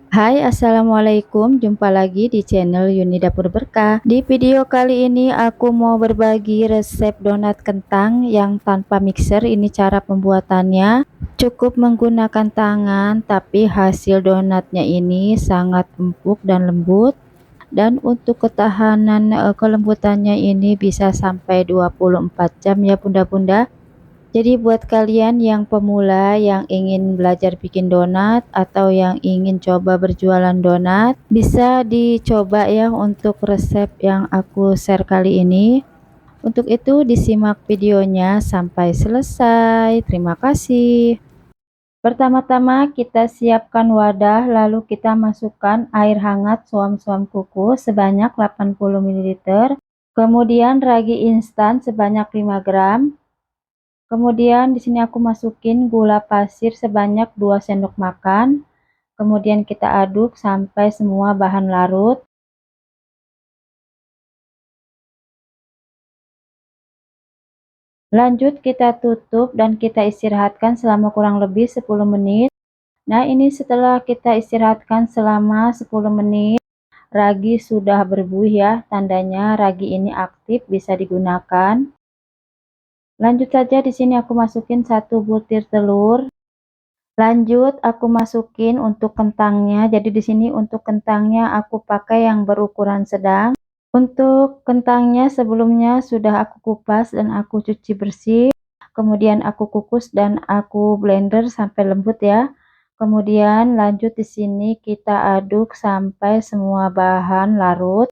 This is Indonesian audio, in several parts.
Hai, assalamualaikum. Jumpa lagi di channel Yuni Dapur Berkah. Di video kali ini aku mau berbagi resep donat kentang yang tanpa mixer. Ini cara pembuatannya. Cukup menggunakan tangan, tapi hasil donatnya ini sangat empuk dan lembut. Dan untuk ketahanan kelembutannya ini bisa sampai 24 jam ya bunda-bunda. Jadi buat kalian yang pemula yang ingin belajar bikin donat atau yang ingin coba berjualan donat, bisa dicoba ya untuk resep yang aku share kali ini. Untuk itu disimak videonya sampai selesai. Terima kasih. Pertama-tama kita siapkan wadah, lalu kita masukkan air hangat suam-suam kuku sebanyak 80 ml, kemudian ragi instan sebanyak 5 gram. Kemudian di sini aku masukin gula pasir sebanyak 2 sendok makan. Kemudian kita aduk sampai semua bahan larut. Lanjut kita tutup dan kita istirahatkan selama kurang lebih 10 menit. Nah, ini setelah kita istirahatkan selama 10 menit, ragi sudah berbuih ya, tandanya ragi ini aktif bisa digunakan. Lanjut saja di sini aku masukin 1 butir telur. Lanjut aku masukin untuk kentangnya. Jadi di sini untuk kentangnya aku pakai yang berukuran sedang. Untuk kentangnya sebelumnya sudah aku kupas dan aku cuci bersih. Kemudian aku kukus dan aku blender sampai lembut ya. Kemudian lanjut di sini kita aduk sampai semua bahan larut.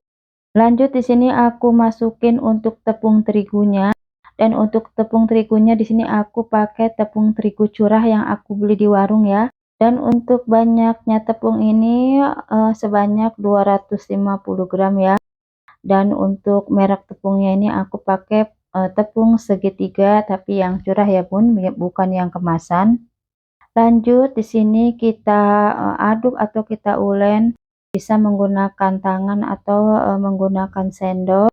Lanjut di sini aku masukin untuk tepung terigunya. Dan untuk tepung terigunya di sini aku pakai tepung terigu curah yang aku beli di warung ya. Dan untuk banyaknya tepung ini sebanyak 250 gram ya. Dan untuk merek tepungnya ini aku pakai tepung segitiga tapi yang curah ya Bun, bukan yang kemasan. Lanjut di sini kita aduk atau kita ulen, bisa menggunakan tangan atau menggunakan sendok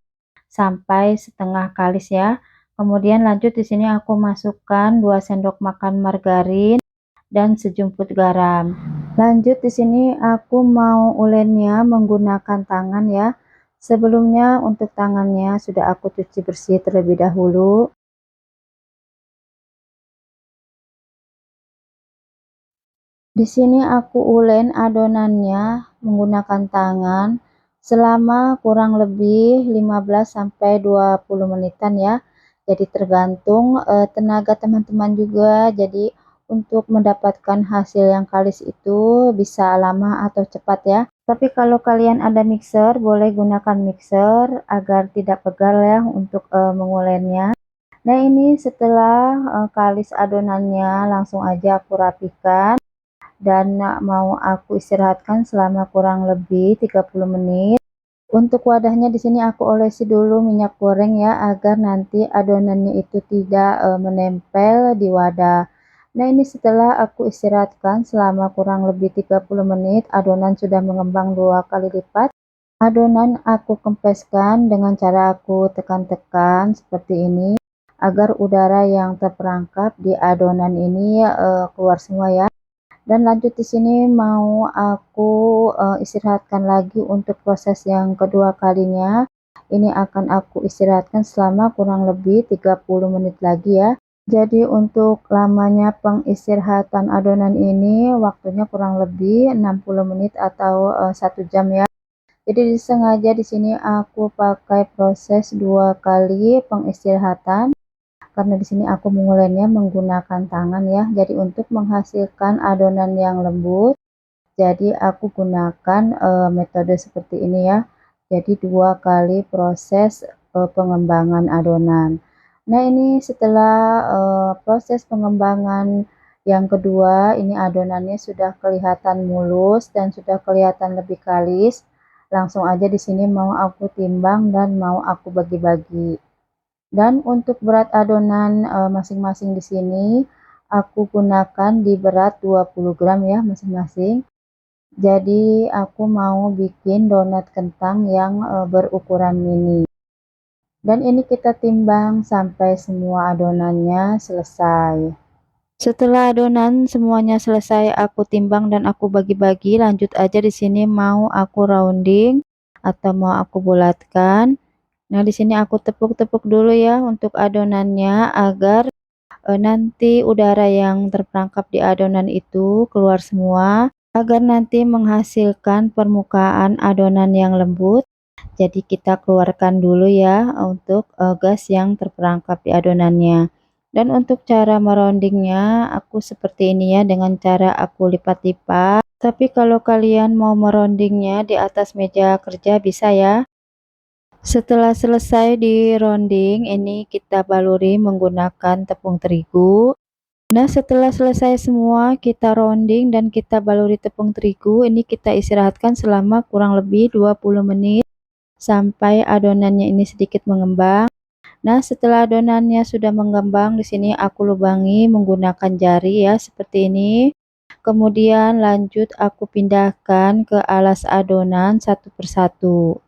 sampai setengah kalis ya. Kemudian lanjut di sini aku masukkan 2 sendok makan margarin dan sejumput garam. Lanjut di sini aku mau ulennya menggunakan tangan ya. Sebelumnya untuk tangannya sudah aku cuci bersih terlebih dahulu. Di sini aku ulen adonannya menggunakan tangan selama kurang lebih 15 sampai 20 menitan ya. Jadi tergantung tenaga teman-teman juga. Jadi untuk mendapatkan hasil yang kalis itu bisa lama atau cepat ya. Tapi kalau kalian ada mixer, boleh gunakan mixer agar tidak pegal ya untuk mengulennya. Nah, ini setelah kalis adonannya langsung aja aku rapikan dan mau aku istirahatkan selama kurang lebih 30 menit. Untuk wadahnya di sini aku olesi dulu minyak goreng ya agar nanti adonannya itu tidak menempel di wadah. Nah, ini setelah aku istirahatkan selama kurang lebih 30 menit, adonan sudah mengembang 2 kali lipat. Adonan aku kempeskan dengan cara aku tekan-tekan seperti ini agar udara yang terperangkap di adonan ini keluar semua ya. Dan lanjut di sini mau aku istirahatkan lagi untuk proses yang kedua kalinya. Ini akan aku istirahatkan selama kurang lebih 30 menit lagi ya. Jadi untuk lamanya pengistirahatan adonan ini waktunya kurang lebih 60 menit atau 1 jam ya. Jadi sengaja di sini aku pakai proses 2 kali pengistirahatan karena di sini aku mengulennya menggunakan tangan ya. Jadi untuk menghasilkan adonan yang lembut, jadi aku gunakan metode seperti ini ya. Jadi 2 kali proses pengembangan adonan. Nah, ini setelah proses pengembangan yang kedua, ini adonannya sudah kelihatan mulus dan sudah kelihatan lebih kalis. Langsung aja di sini mau aku timbang dan mau aku bagi-bagi. Dan untuk berat adonan masing-masing di sini aku gunakan di berat 20 gram ya masing-masing. Jadi aku mau bikin donat kentang yang berukuran mini. Dan ini kita timbang sampai semua adonannya selesai. Setelah adonan semuanya selesai aku timbang dan aku bagi-bagi, lanjut aja di sini mau aku rounding atau mau aku bulatkan. Nah, di sini aku tepuk-tepuk dulu ya untuk adonannya agar nanti udara yang terperangkap di adonan itu keluar semua, agar nanti menghasilkan permukaan adonan yang lembut. Jadi kita keluarkan dulu ya untuk gas yang terperangkap di adonannya. Dan untuk cara merondingnya aku seperti ini ya, dengan cara aku lipat-lipat. Tapi kalau kalian mau merondingnya di atas meja kerja bisa ya. Setelah selesai di rounding, ini kita baluri menggunakan tepung terigu. Nah, setelah selesai semua kita rounding dan kita baluri tepung terigu, ini kita istirahatkan selama kurang lebih 20 menit sampai adonannya ini sedikit mengembang. Nah, setelah adonannya sudah mengembang, di sini aku lubangi menggunakan jari ya, seperti ini. Kemudian lanjut aku pindahkan ke alas adonan satu persatu.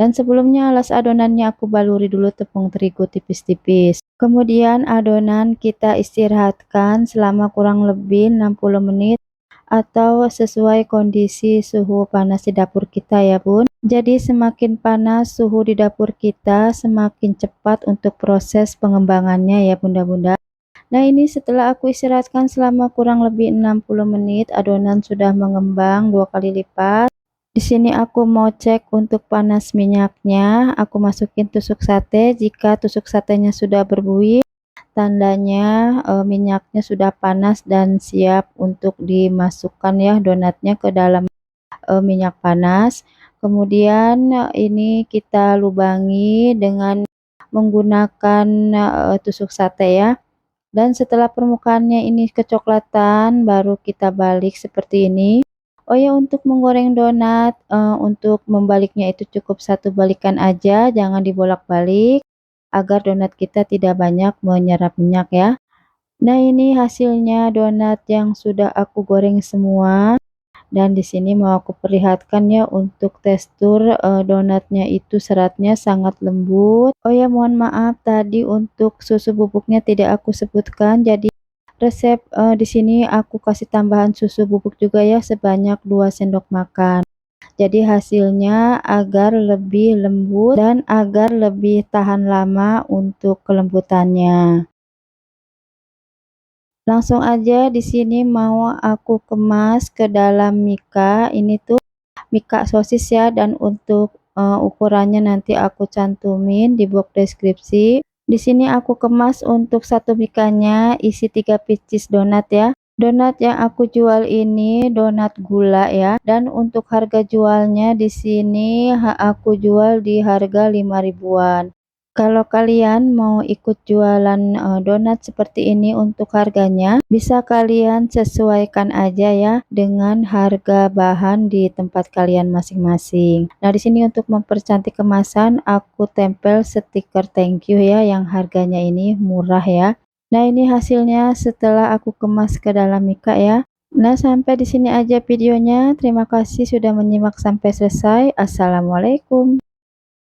Dan sebelumnya alas adonannya aku baluri dulu tepung terigu tipis-tipis. Kemudian adonan kita istirahatkan selama kurang lebih 60 menit atau sesuai kondisi suhu panas di dapur kita ya bun. Jadi semakin panas suhu di dapur kita, semakin cepat untuk proses pengembangannya ya bunda-bunda. Nah, ini setelah aku istirahatkan selama kurang lebih 60 menit, adonan sudah mengembang 2 kali lipat. Di sini aku mau cek untuk panas minyaknya. Aku masukin tusuk sate. Jika tusuk satenya sudah berbuih, tandanya minyaknya sudah panas dan siap untuk dimasukkan ya donatnya ke dalam minyak panas. Kemudian ini kita lubangi dengan menggunakan tusuk sate ya. Dan setelah permukaannya ini kecoklatan, baru kita balik seperti ini. Oh ya, untuk menggoreng donat, untuk membaliknya itu cukup satu balikan aja, jangan dibolak-balik, agar donat kita tidak banyak menyerap minyak ya. Nah, ini hasilnya donat yang sudah aku goreng semua. Dan di sini mau aku perlihatkan ya untuk tekstur donatnya itu seratnya sangat lembut. Oh ya, mohon maaf tadi untuk susu bubuknya tidak aku sebutkan. Jadi resep di sini aku kasih tambahan susu bubuk juga ya sebanyak 2 sendok makan. Jadi hasilnya agar lebih lembut dan agar lebih tahan lama untuk kelembutannya. Langsung aja di sini mau aku kemas ke dalam mika. Ini tuh mika sosis ya, dan untuk ukurannya nanti aku cantumin di box deskripsi. Di sini aku kemas untuk satu mikanya isi 3 pieces donat ya. Donat yang aku jual ini donat gula ya, dan untuk harga jualnya di sini aku jual di harga 5 ribuan. Kalau kalian mau ikut jualan donat seperti ini untuk harganya, bisa kalian sesuaikan aja ya dengan harga bahan di tempat kalian masing-masing. Nah, di sini untuk mempercantik kemasan, aku tempel stiker thank you ya yang harganya ini murah ya. Nah, ini hasilnya setelah aku kemas ke dalam mika ya. Nah, sampai di sini aja videonya. Terima kasih sudah menyimak sampai selesai. Assalamualaikum.